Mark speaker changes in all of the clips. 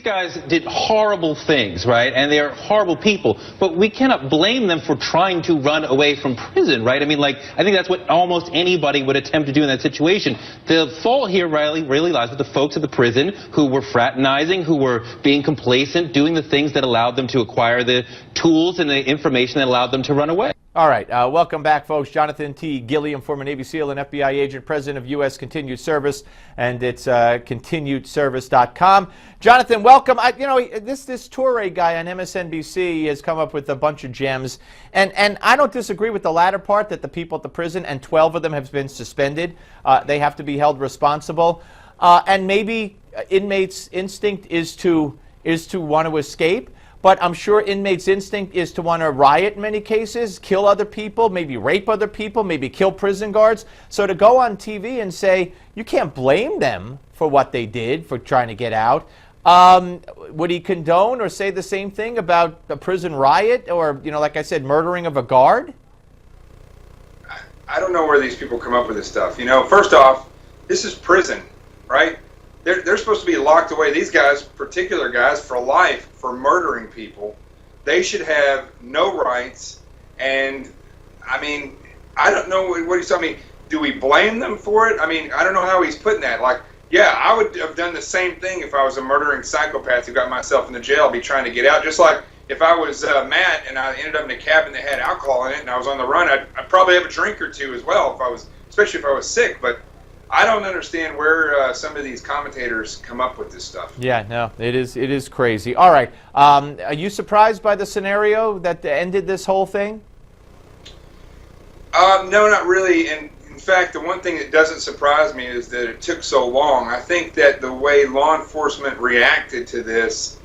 Speaker 1: guys did horrible things, right? And they are horrible people, but we cannot blame them for trying to run away from prison, right? I mean, like, I think that's what almost anybody would attempt to do in that situation. The fault here really lies with the folks at the prison who were fraternizing, who were being complacent, doing the things that allowed them to acquire the tools and the information that allowed them to run away.
Speaker 2: All right, welcome back, folks. Johnathan T. Gilliam, former Navy SEAL and FBI agent, president of U.S. Continued Service, and it's continuedservice.com. Johnathan, welcome. This Toure guy on MSNBC has come up with a bunch of gems, and I don't disagree with the latter part, that the people at the prison, and 12 of them have been suspended, they have to be held responsible, and maybe inmates' instinct is to want to escape. But I'm sure inmates' instinct is to want to riot in many cases, kill other people, maybe rape other people, maybe kill prison guards. So to go on TV and say, you can't blame them for what they did, for trying to get out, would he condone or say the same thing about a prison riot or, like I said, murdering of a guard?
Speaker 3: I don't know where these people come up with this stuff. First off, this is prison, right? They're supposed to be locked away. These guys, particular guys, for life for murdering people. They should have no rights. And, I mean, I don't know what he's talking about. Do we blame them for it? I mean, I don't know how he's putting that. Like, yeah, I would have done the same thing if I was a murdering psychopath who got myself in the jail. I'd be trying to get out. Just like if I was Matt and I ended up in a cabin that had alcohol in it and I was on the run, I'd probably have a drink or two as well, especially if I was sick. But I don't understand where some of these commentators come up with this stuff. Yeah, no, it is crazy. All right, are you surprised by the scenario that ended this whole thing? No, not really. And in fact, the one thing that doesn't surprise me is that it took so long. I think that the way law enforcement reacted to this,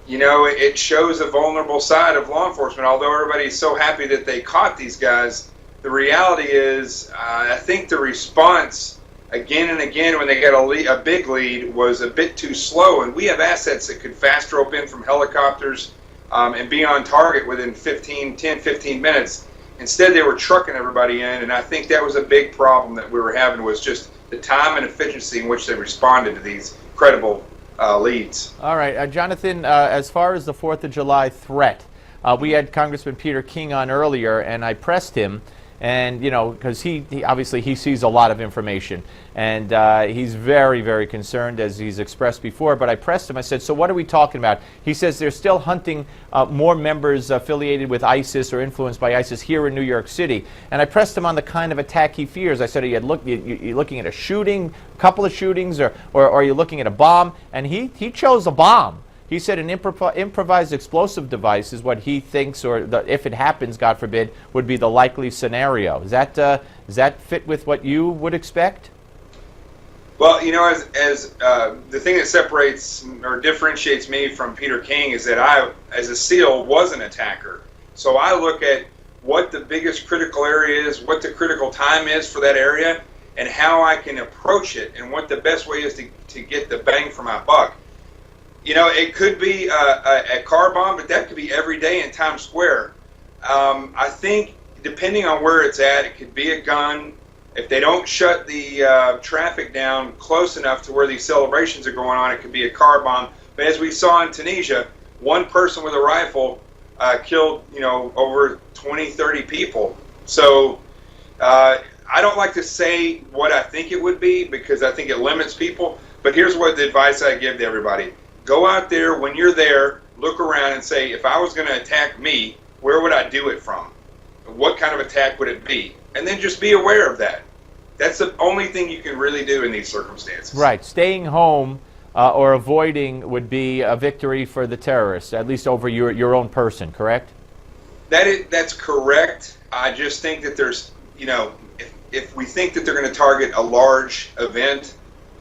Speaker 3: it shows a vulnerable side of law enforcement. Although everybody's so happy that they caught these guys, the reality is, I think the response again and again when they got a big lead was a bit too slow, and we have assets that could fast rope in from helicopters and be on target within 10, 15 minutes. Instead, they were trucking everybody in, and I think that was a big problem that we were having, was just the time and efficiency in which they responded to these credible leads. All right, Johnathan, as far as the 4th of July threat, we had Congressman Peter King on earlier, and I pressed him. And, because he obviously he sees a lot of information, and he's very, very concerned, as he's expressed before. But I pressed him. I said, so what are we talking about? He says they're still hunting more members affiliated with ISIS or influenced by ISIS here in New York City. And I pressed him on the kind of attack he fears. I said, are you looking at a shooting, a couple of shootings, or are you looking at a bomb? And he chose a bomb. He said an improvised explosive device is what he thinks, or if it happens, God forbid, would be the likely scenario. Does that fit with what you would expect? Well, as the thing that separates or differentiates me from Peter King is that I, as a SEAL, was an attacker. So I look at what the biggest critical area is, what the critical time is for that area, and how I can approach it, and what the best way is to get the bang for my buck. It could be a car bomb, but that could be every day in Times Square. I think, depending on where it's at, it could be a gun. If they don't shut the traffic down close enough to where these celebrations are going on, it could be a car bomb. But as we saw in Tunisia, one person with a rifle killed, over 20, 30 people. So I don't like to say what I think it would be, because I think it limits people. But here's what the advice I give to everybody. Go out there when you're there, look around and say, if I was going to attack me, where would I do it from? What kind of attack would it be? And then just be aware of that. That's the only thing you can really do in these circumstances. Right. Staying home or avoiding would be a victory for the terrorists, at least over your own person, correct? That's correct. I just think that there's, if we think that they're going to target a large event,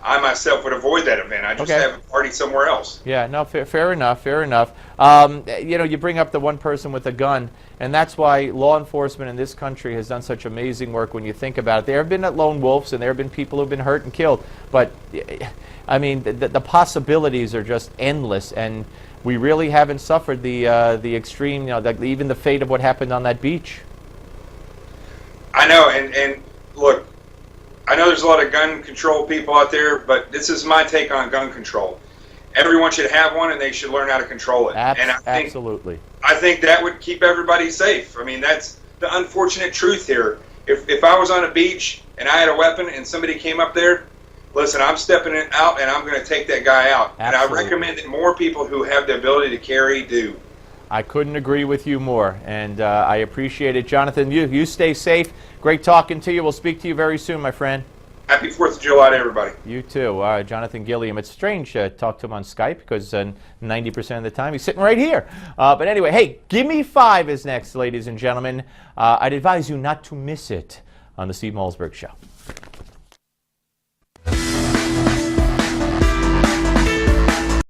Speaker 3: I myself would avoid that event. I just have a party somewhere else. Yeah, no, fair enough, fair enough. You bring up the one person with a gun, and that's why law enforcement in this country has done such amazing work when you think about it. There have been lone wolves, and there have been people who have been hurt and killed, but, I mean, the possibilities are just endless, and we really haven't suffered the extreme, even the fate of what happened on that beach. I know, and look, I know there's a lot of gun control people out there, but this is my take on gun control. everyone should have one, and they should learn how to control it. And
Speaker 2: Absolutely.
Speaker 3: I think that would keep everybody safe. I mean, that's the unfortunate truth here. If I was on a beach and I had a weapon and somebody came up there, listen, I'm stepping it out and I'm going to take that guy out.
Speaker 2: Absolutely.
Speaker 3: And I recommend that more people who have the ability to carry do.
Speaker 2: I couldn't agree with you more, and I appreciate it. Johnathan, you stay safe. Great talking to you. We'll speak to you very soon, my friend.
Speaker 3: Happy 4th of July to everybody.
Speaker 2: You too. Johnathan Gilliam. It's strange to talk to him on Skype because 90% of the time he's sitting right here. But anyway, hey, Give Me 5 is next, ladies and gentlemen. I'd advise you not to miss it on the Steve Malzberg Show.